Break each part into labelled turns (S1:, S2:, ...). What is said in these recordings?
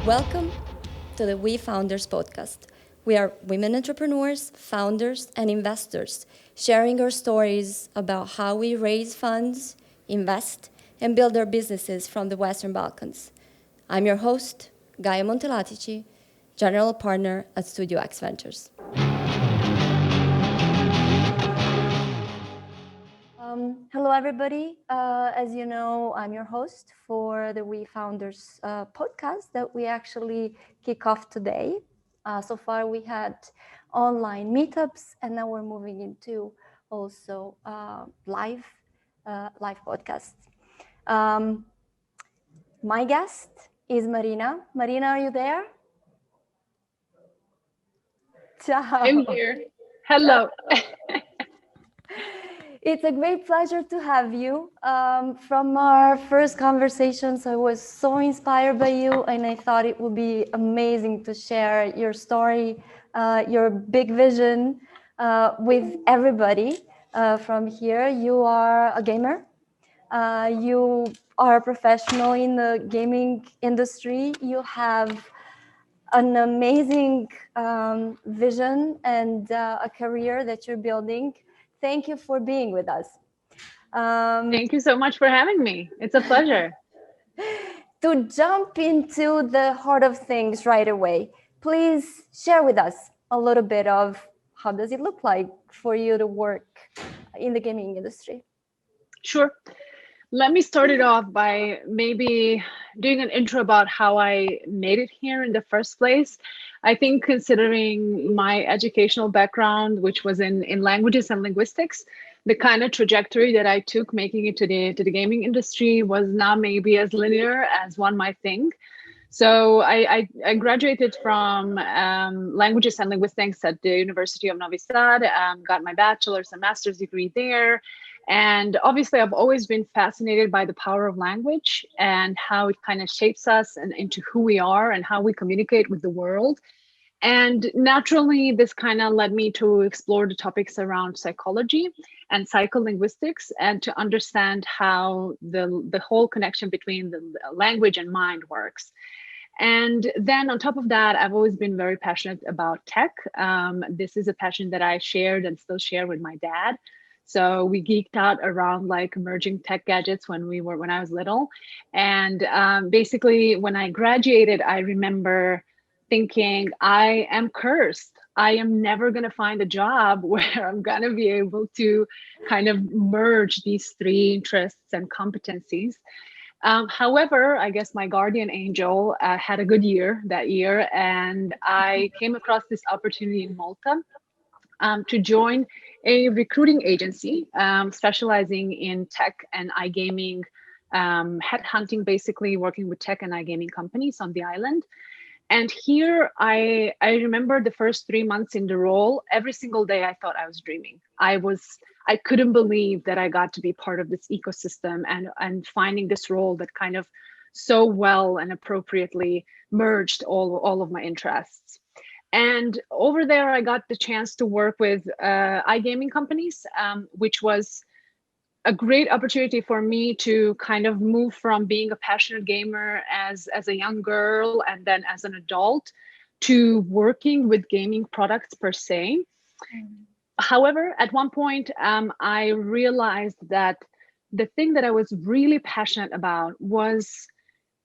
S1: Welcome to the We Founders podcast. We are women entrepreneurs, founders, and investors sharing our stories about how we raise funds, invest, and build our businesses from the Western Balkans. I'm your host, Gaia Montelatici, General Partner at Studio X Ventures. Hello, everybody. As you know, I'm your host for the We Founders podcast that we actually kick off today. So far, we had online meetups, and now we're moving into also live podcasts. My guest is Marina. Marina, are you there? Ciao.
S2: I'm here. Hello.
S1: It's a great pleasure to have you. From our first conversations, I was so inspired by you, and I thought it would be amazing to share your story, your big vision with everybody from here. You are a gamer. You are a professional in the gaming industry. You have an amazing vision and a career that you're building. Thank you for being with us.
S2: Thank you so much for having me. It's a pleasure.
S1: To jump into the heart of things right away, please share with us a little bit of how does it look like for you to work in the gaming industry?
S2: Sure. Let me start it off by maybe doing an intro about how I made it here in the first place. I think considering my educational background, which was in languages and linguistics, the kind of trajectory that I took making it to the gaming industry was not maybe as linear as one might think. So I graduated from languages and linguistics at the University of Novi Sad, got my bachelor's and master's degree there. And obviously, I've always been fascinated by the power of language and how it kind of shapes us and into who we are and how we communicate with the world. And naturally, this kind of led me to explore the topics around psychology and psycholinguistics and to understand how the whole connection between the language and mind works. And then on top of that, I've always been very passionate about tech. This is a passion that I shared and still share with my dad. So we geeked out around like emerging tech gadgets when I was little. And basically, when I graduated, I remember thinking, I am cursed. I am never going to find a job where I'm going to be able to kind of merge these three interests and competencies. However, I guess my guardian angel had a good year that year, and I came across this opportunity in Malta to join a recruiting agency specializing in tech and iGaming, headhunting, basically working with tech and iGaming companies on the island. And here I remember the first 3 months in the role, every single day I thought I was dreaming. I couldn't believe that I got to be part of this ecosystem and finding this role that kind of so well and appropriately merged all of my interests. And over there, I got the chance to work with iGaming companies, which was a great opportunity for me to kind of move from being a passionate gamer as a young girl and then as an adult to working with gaming products per se. However, at one point, I realized that the thing that I was really passionate about was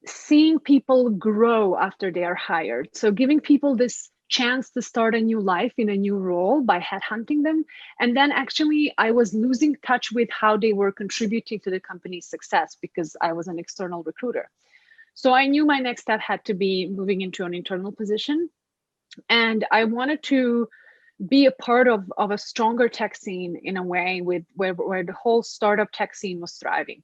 S2: seeing people grow after they are hired. So giving people this chance to start a new life in a new role by headhunting them. And then actually I was losing touch with how they were contributing to the company's success because I was an external recruiter. So I knew my next step had to be moving into an internal position. And I wanted to be a part of a stronger tech scene in a way with where the whole startup tech scene was thriving.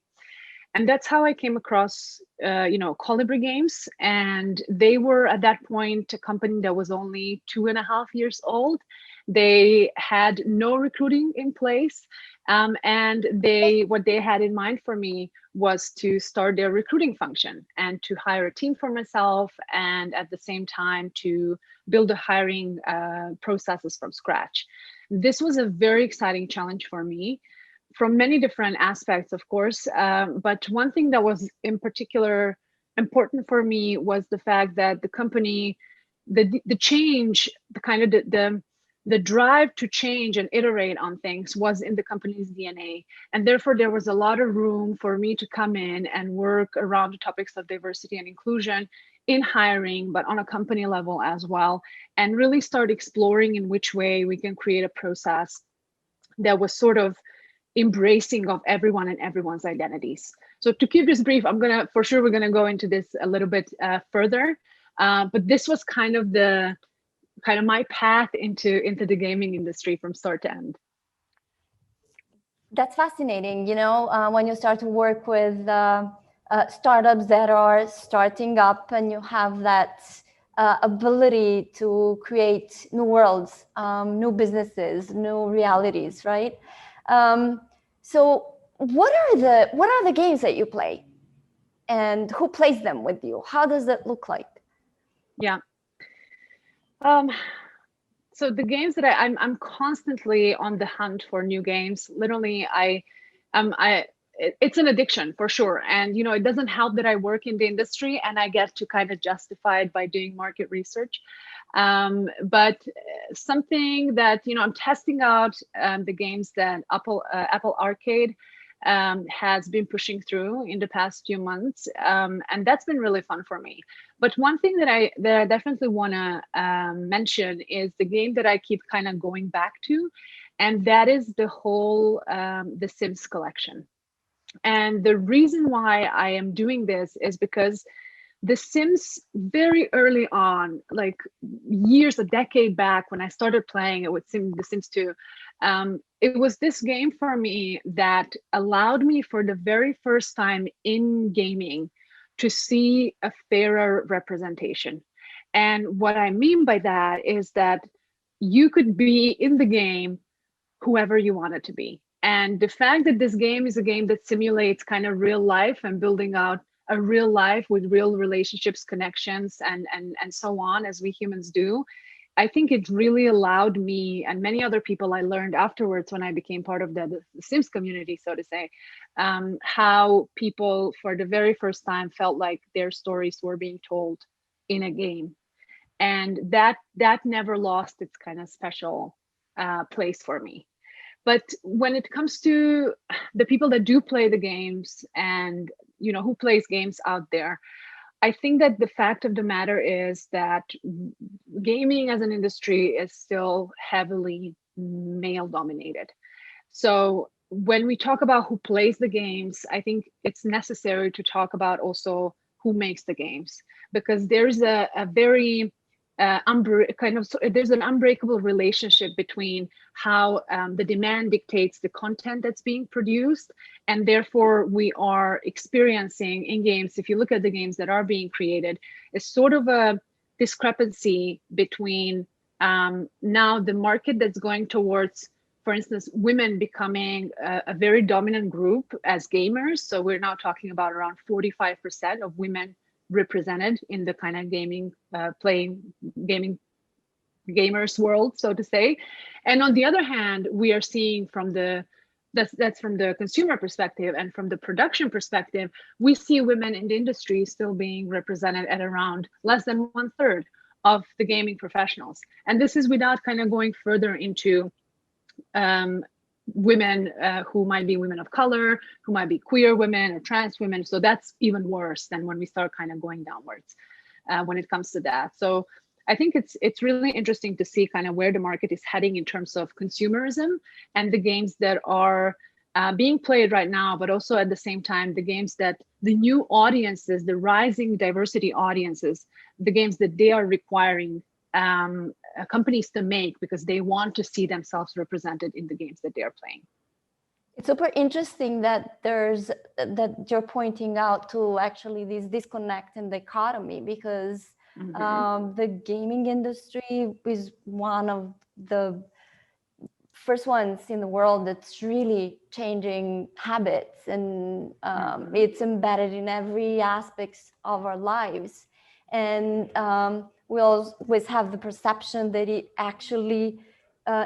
S2: And that's how I came across, Colibri Games. And they were at that point a company that was only 2.5 years old. They had no recruiting in place. And what they had in mind for me was to start their recruiting function and to hire a team for myself. And at the same time, to build the hiring processes from scratch. This was a very exciting challenge for me, from many different aspects, of course. But one thing that was in particular important for me was the fact that the company, the change, the kind of the drive to change and iterate on things was in the company's DNA. And therefore, there was a lot of room for me to come in and work around the topics of diversity and inclusion in hiring, but on a company level as well, and really start exploring in which way we can create a process that was sort of embracing of everyone and everyone's identities. So to keep this brief, we're gonna go into this a little bit further, but this was kind of my path into the gaming industry from start to end.
S1: That's fascinating. When you start to work with startups that are starting up, and you have that ability to create new worlds, new businesses, new realities, right? So what are the games that you play, and who plays them with you? How does that look like?
S2: Yeah. So the games that I'm constantly on the hunt for new games. Literally, it's an addiction for sure. And it doesn't help that I work in the industry and I get to kind of justify it by doing market research. But something that I'm testing out the games that Apple Arcade has been pushing through in the past few months, and that's been really fun for me. But one thing that I definitely want to mention is the game that I keep kind of going back to, and that is the whole The Sims collection. And the reason why I am doing this is because The Sims, very early on, like years, a decade back, when I started playing it with The Sims 2, it was this game for me that allowed me for the very first time in gaming to see a fairer representation. And what I mean by that is that you could be in the game whoever you wanted to be. And the fact that this game is a game that simulates kind of real life and building out a real life with real relationships, connections, and so on, as we humans do, I think it really allowed me and many other people I learned afterwards when I became part of the Sims community, so to say, how people for the very first time felt like their stories were being told in a game. And that never lost its kind of special place for me. But when it comes to the people that do play the games and who plays games out there, I think that the fact of the matter is that gaming as an industry is still heavily male dominated. So when we talk about who plays the games, I think it's necessary to talk about also who makes the games, because there's a very there's an unbreakable relationship between how the demand dictates the content that's being produced, and therefore we are experiencing in games, if you look at the games that are being created, is sort of a discrepancy between now the market that's going towards, for instance, women becoming a very dominant group as gamers. So we're now talking about around 45% of women represented in the kind of gaming gamers world, so to say. And on the other hand, we are seeing from that's from the consumer perspective, and from the production perspective, we see women in the industry still being represented at around less than 1/3 of the gaming professionals. And this is without kind of going further into women who might be women of color, who might be queer women or trans women. So that's even worse than when we start kind of going downwards when it comes to that. So I think it's really interesting to see kind of where the market is heading in terms of consumerism and the games that are being played right now, but also at the same time, the games that the new audiences, the rising diversity audiences, the games that they are requiring companies to make because they want to see themselves represented in the games that they are playing.
S1: It's super interesting that you're pointing out to actually this disconnect in the economy, because the gaming industry is one of the first ones in the world that's really changing habits, and it's embedded in every aspect of our lives. And we always have the perception that it actually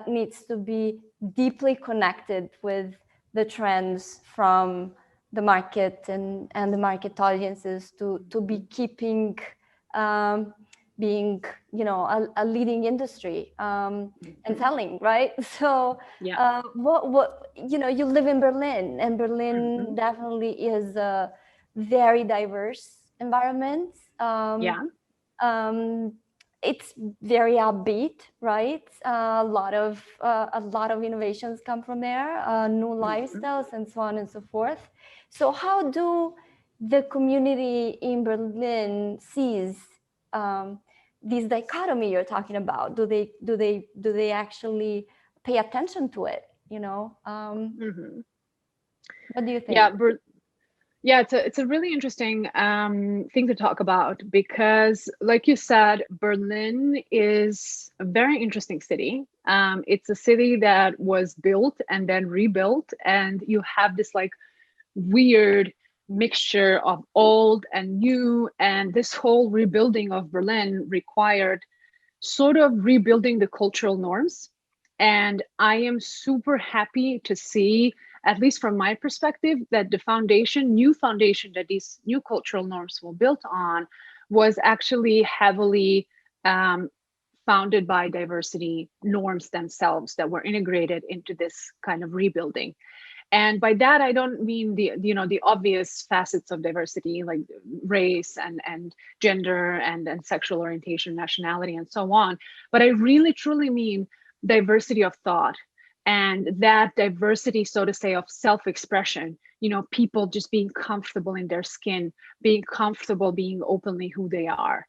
S1: needs to be deeply connected with the trends from the market and the market audiences to be keeping being, you know, a leading industry and selling, right? So what you know, you live in Berlin, and Berlin definitely is a very diverse environment. It's very upbeat, right? A lot of innovations come from there, new lifestyles, and so on and so forth. So how do the community in Berlin sees this dichotomy you're talking about? Do they actually pay attention to it? You know, what do you think?
S2: Yeah, it's a really interesting thing to talk about, because, like you said, Berlin is a very interesting city. It's a city that was built and then rebuilt, and you have this like weird mixture of old and new, and this whole rebuilding of Berlin required sort of rebuilding the cultural norms. And I am super happy to see, at least from my perspective, that the new foundation that these new cultural norms were built on was actually heavily founded by diversity norms themselves that were integrated into this kind of rebuilding. And by that, I don't mean the obvious facets of diversity, like race and gender and sexual orientation, nationality, and so on. But I really truly mean diversity of thought, and that diversity, so to say, of self-expression. People just being comfortable in their skin, being comfortable being openly who they are.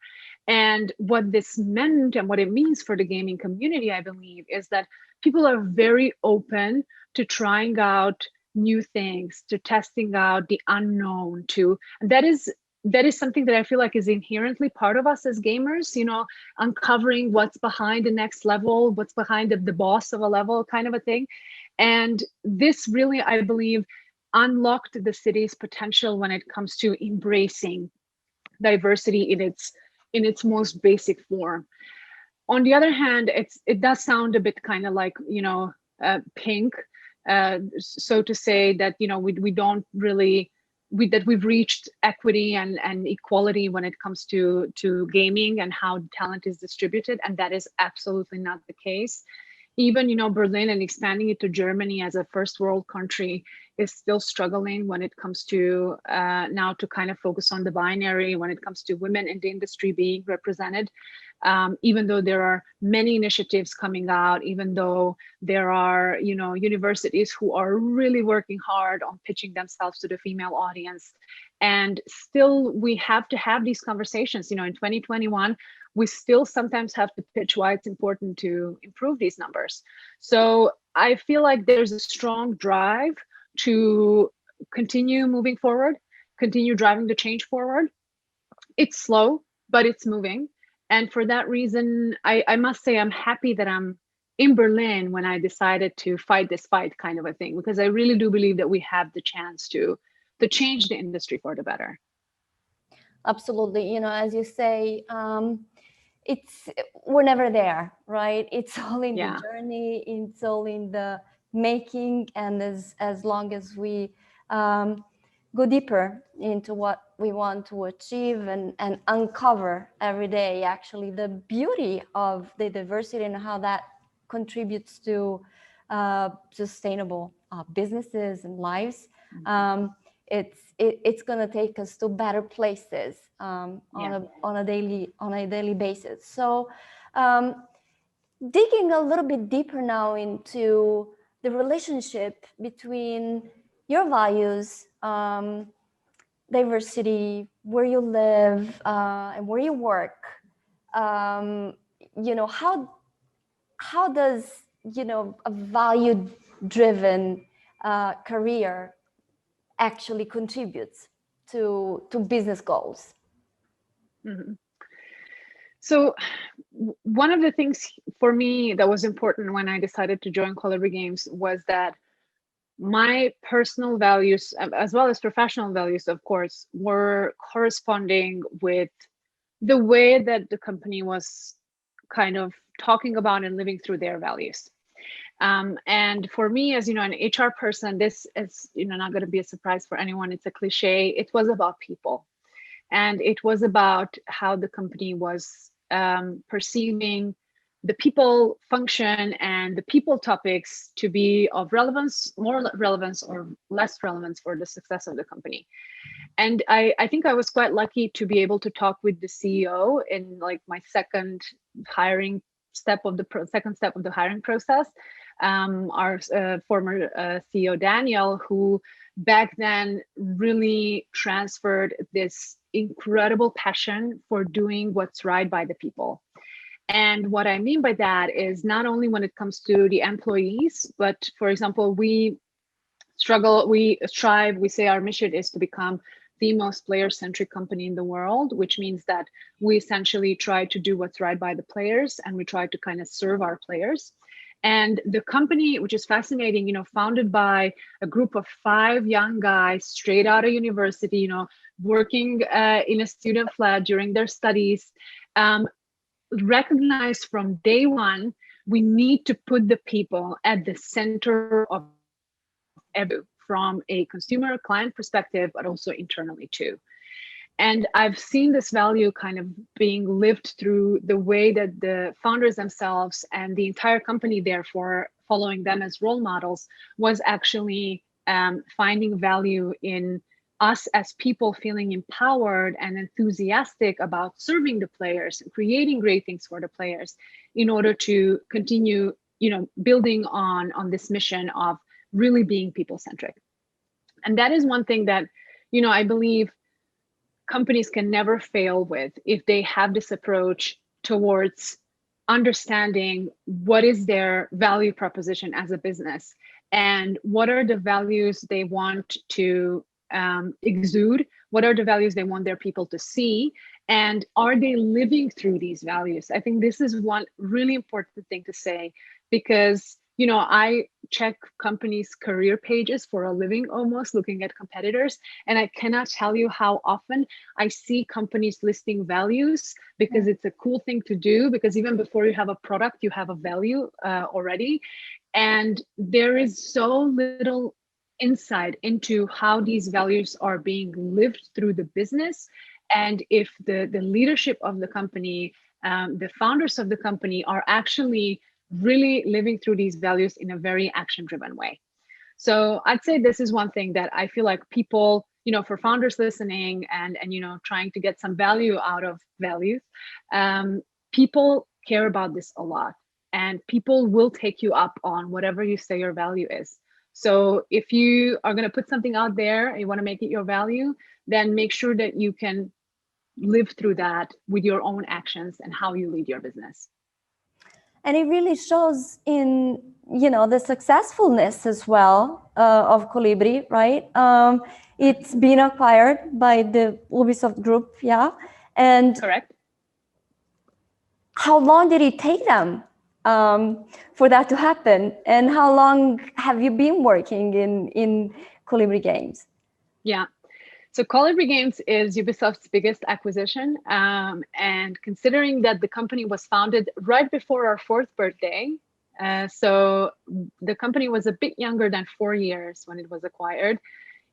S2: And what this meant and what it means for the gaming community, I believe, is that people are very open to trying out new things, to testing out the unknown, and that is something that I feel like is inherently part of us as gamers, uncovering what's behind the next level, what's behind the boss of a level, kind of a thing. And this really, I believe, unlocked the city's potential when it comes to embracing diversity in its most basic form. On the other hand, it does sound a bit kind of like, pink, so to say, that we don't really that we've reached equity and equality when it comes to gaming and how talent is distributed, and that is absolutely not the case. Even Berlin, and expanding it to Germany as a first world country, is still struggling when it comes to now to kind of focus on the binary when it comes to women in the industry being represented. Even though there are many initiatives coming out, even though there are universities who are really working hard on pitching themselves to the female audience, and still we have to have these conversations. In 2021, we still sometimes have to pitch why it's important to improve these numbers. So I feel like there's a strong drive to continue moving forward, continue driving the change forward. It's slow, but it's moving. And for that reason, I must say I'm happy that I'm in Berlin when I decided to fight this fight, kind of a thing, because I really do believe that we have the chance to change the industry for the better.
S1: Absolutely. As you say, we're never there, right? It's all in the journey, it's all in the making, and as long as we go deeper into what we want to achieve and uncover every day actually the beauty of the diversity and how that contributes to sustainable businesses and lives, it's going to take us to better places on a daily basis. So digging a little bit deeper now into the relationship between your values, diversity, where you live, and where you work, how does a value-driven career actually contributes to business goals?
S2: Mm-hmm. So one of the things for me that was important when I decided to join Colibri Games was that my personal values, as well as professional values, of course, were corresponding with the way that the company was kind of talking about and living through their values. And for me, as you know, an HR person, this is, you know, not going to be a surprise for anyone. It's a cliche. It was about people, and it was about how the company was perceiving the people function and the people topics to be of relevance, more relevance or less relevance for the success of the company. And I think I was quite lucky to be able to talk with the CEO in like my second step of the hiring process. Our former CEO Daniel, who back then really transferred this incredible passion for doing what's right by the people. And what I mean by that is not only when it comes to the employees, but for example, we strive, we say our mission is to become the most player-centric company in the world, which means that we essentially try to do what's right by the players, and we try to kind of serve our players. And the company, which is fascinating, you know, founded by a group of 5 young guys straight out of university, you know, working in a student flat during their studies, recognized from day one, we need to put the people at the center of every, from a consumer client perspective, but also internally too. And I've seen this value kind of being lived through the way that the founders themselves and the entire company, therefore following them as role models, was actually finding value in us as people feeling empowered and enthusiastic about serving the players and creating great things for the players in order to continue, you know, building on this mission of really being people-centric. And that is one thing that, you know, I believe companies can never fail with if they have this approach towards understanding what is their value proposition as a business and what are the values they want to exude, what are the values they want their people to see, and are they living through these values? I think this is one really important thing to say, because you know, I check companies' career pages for a living, almost looking at competitors. And I cannot tell you how often I see companies listing values, because it's a cool thing to do, because even before you have a product, you have a value already. And there is so little insight into how these values are being lived through the business. And if the leadership of the company, the founders of the company are actually really living through these values in a very action-driven way. So I'd say this is one thing that I feel like people, you know, for founders listening and you know, trying to get some value out of values, people care about this a lot, and people will take you up on whatever you say your value is. So if you are going to put something out there and you want to make it your value, then make sure that you can live through that with your own actions and how you lead your business.
S1: And it really shows in, you know, the successfulness as well of Colibri, right? It's been acquired by the Ubisoft group, yeah? And
S2: correct.
S1: How long did it take them for that to happen? And how long have you been working in Colibri Games?
S2: Yeah. So Colibri Games is Ubisoft's biggest acquisition. And considering that the company was founded right before our 4th birthday, so the company was a bit younger than 4 years when it was acquired,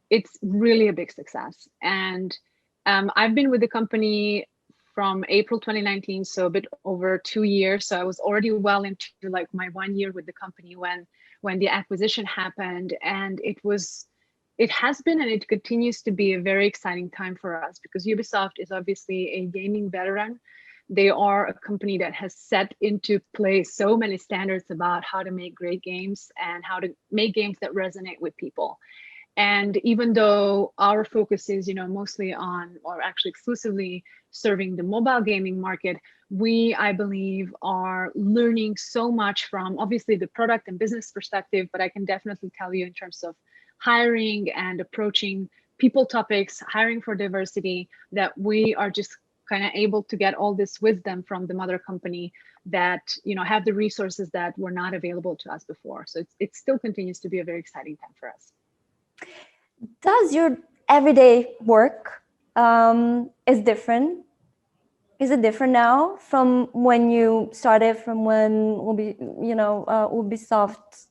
S2: it's really a big success. And I've been with the company from April 2019, so a bit over 2 years. So I was already well into like my 1 year with the company when the acquisition happened. And it has been and it continues to be a very exciting time for us, because Ubisoft is obviously a gaming veteran. They are a company that has set into place so many standards about how to make great games and how to make games that resonate with people. And even though our focus is, you know, mostly on, or actually exclusively serving the mobile gaming market, we, I believe, are learning so much from obviously the product and business perspective, but I can definitely tell you in terms of hiring and approaching people topics, hiring for diversity, that we are just kind of able to get all this wisdom from the mother company that, you know, have the resources that were not available to us before. So it still continues to be a very exciting time for us.
S1: Does your everyday work is different Is it different now from when you started, from when Ubisoft,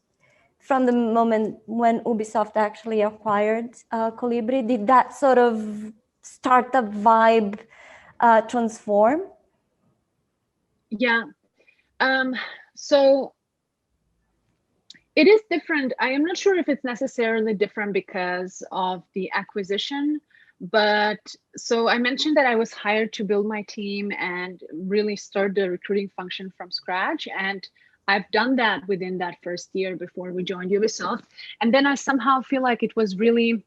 S1: from the moment when Ubisoft actually acquired Colibri? Did that sort of startup vibe transform?
S2: Yeah. So it is different. I am not sure if it's necessarily different because of the acquisition, but so I mentioned that I was hired to build my team and really start the recruiting function from scratch. And I've done that within that first year before we joined Ubisoft. And then I somehow feel like it was really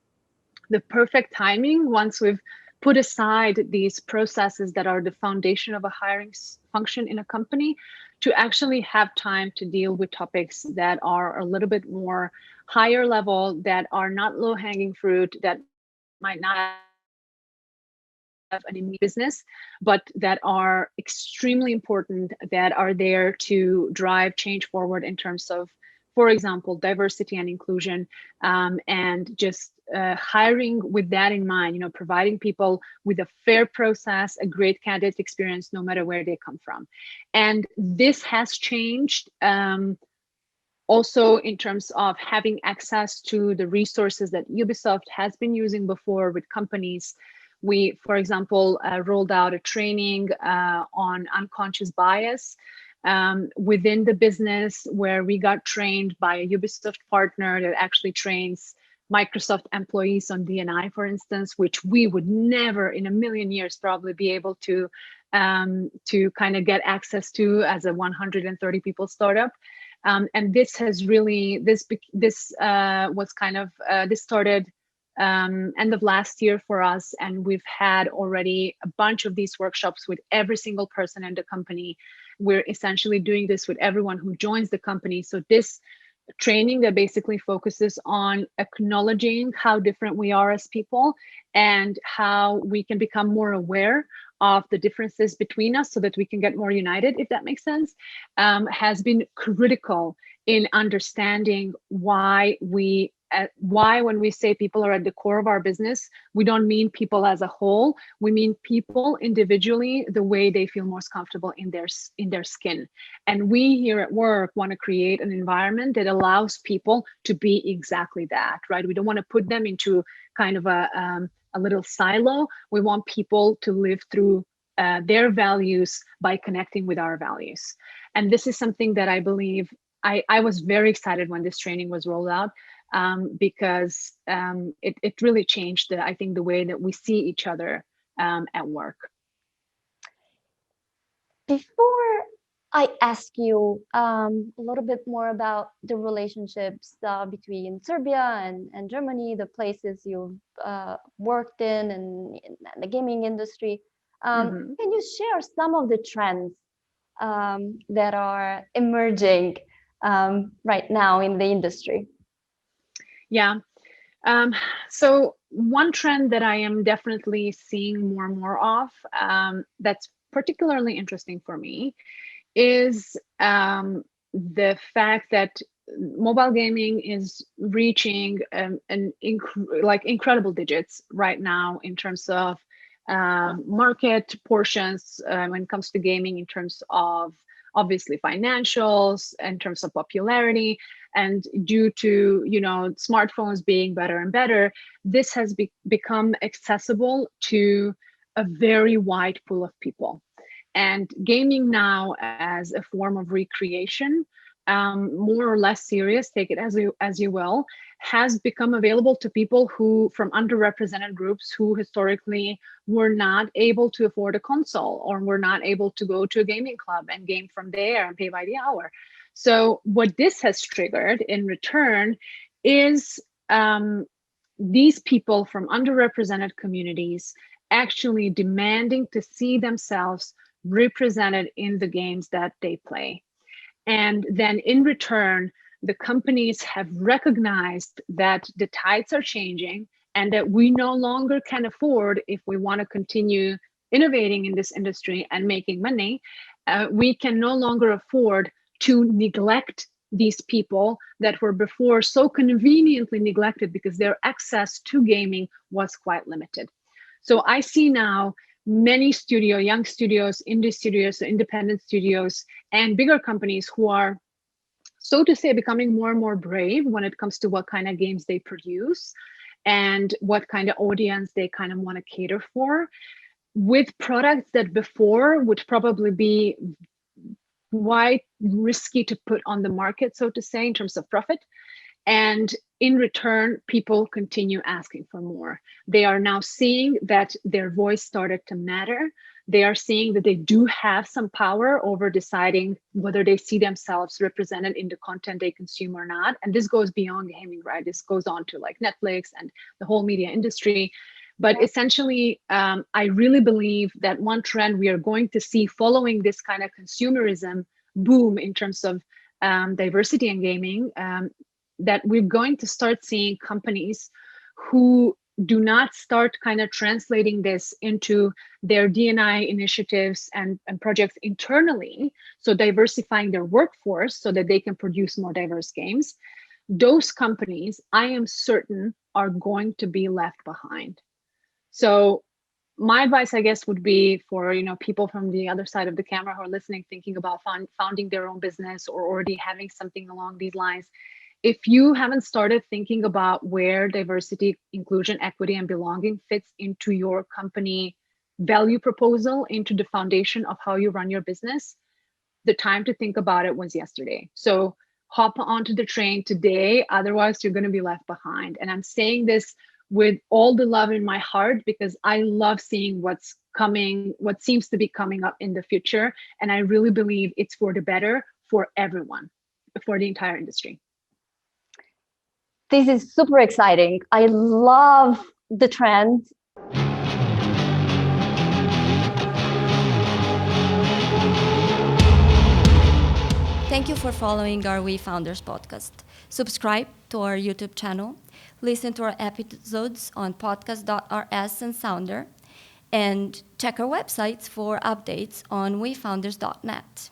S2: the perfect timing once we've put aside these processes that are the foundation of a hiring function in a company to actually have time to deal with topics that are a little bit more higher level, that are not low hanging fruit, that might not have an immediate business, but that are extremely important, that are there to drive change forward in terms of, for example, diversity and inclusion, and just hiring with that in mind, providing people with a fair process, a great candidate experience, no matter where they come from. And this has changed also in terms of having access to the resources that Ubisoft has been using before with companies. We, for example, rolled out a training on unconscious bias within the business, where we got trained by a Ubisoft partner that actually trains Microsoft employees on D&I, for instance, which we would never in a million years probably be able to kind of get access to as a 130 people startup. And this has really, this was kind of, this started end of last year for us. And we've had already a bunch of these workshops with every single person in the company. We're essentially doing this with everyone who joins the company. So this training that basically focuses on acknowledging how different we are as people and how we can become more aware of the differences between us so that we can get more united, if that makes sense, has been critical in understanding why when we say people are at the core of our business, we don't mean people as a whole. We mean people individually, the way they feel most comfortable in their skin. And we here at work want to create an environment that allows people to be exactly that, right? We don't want to put them into kind of a little silo. We want people to live through their values by connecting with our values. And this is something that I believe, I was very excited when this training was rolled out, because it really changed, I think, the way that we see each other at work.
S1: Before I ask you a little bit more about the relationships between Serbia and Germany, the places you've worked in the gaming industry, can you share some of the trends that are emerging right now in the industry?
S2: Yeah. So one trend that I am definitely seeing more and more of, that's particularly interesting for me, is the fact that mobile gaming is reaching incredible digits right now in terms of market portions, when it comes to gaming, in terms of obviously financials, in terms of popularity. And due to smartphones being better and better, this has become accessible to a very wide pool of people. And gaming now as a form of recreation, more or less serious, take it as you will, has become available to people who, from underrepresented groups, who historically were not able to afford a console or were not able to go to a gaming club and game from there and pay by the hour. So what this has triggered in return is these people from underrepresented communities actually demanding to see themselves represented in the games that they play. And then in return, the companies have recognized that the tides are changing and that we no longer can afford, if we want to continue innovating in this industry and making money, we can no longer afford to neglect these people that were before so conveniently neglected because their access to gaming was quite limited. So I see now many young studios, indie studios, independent studios, and bigger companies who are, so to say, becoming more and more brave when it comes to what kind of games they produce and what kind of audience they kind of want to cater for, with products that before would probably be quite risky to put on the market, so to say, in terms of profit. And in return, people continue asking for more. They are now seeing that their voice started to matter. They are seeing that they do have some power over deciding whether they see themselves represented in the content they consume or not. And this goes beyond gaming, right? This goes on to like Netflix and the whole media industry. But essentially, I really believe that one trend we are going to see following this kind of consumerism boom in terms of diversity in gaming, that we're going to start seeing companies who do not start kind of translating this into their D&I initiatives and projects internally, so diversifying their workforce so that they can produce more diverse games. Those companies, I am certain, are going to be left behind. So my advice, I guess, would be for people from the other side of the camera who are listening, thinking about founding their own business or already having something along these lines. If you haven't started thinking about where diversity, inclusion, equity, and belonging fits into your company value proposal, into the foundation of how you run your business, the time to think about it was yesterday. So hop onto the train today, otherwise you're going to be left behind. And I'm saying this with all the love in my heart because I love seeing what's coming, what seems to be coming up in the future. And I really believe it's for the better for everyone, for the entire industry.
S1: This is super exciting. I love the trend. Thank you for following our We Founders podcast. Subscribe to our YouTube channel, listen to our episodes on Podcast.rs and Sounder, and check our websites for updates on wefounders.net.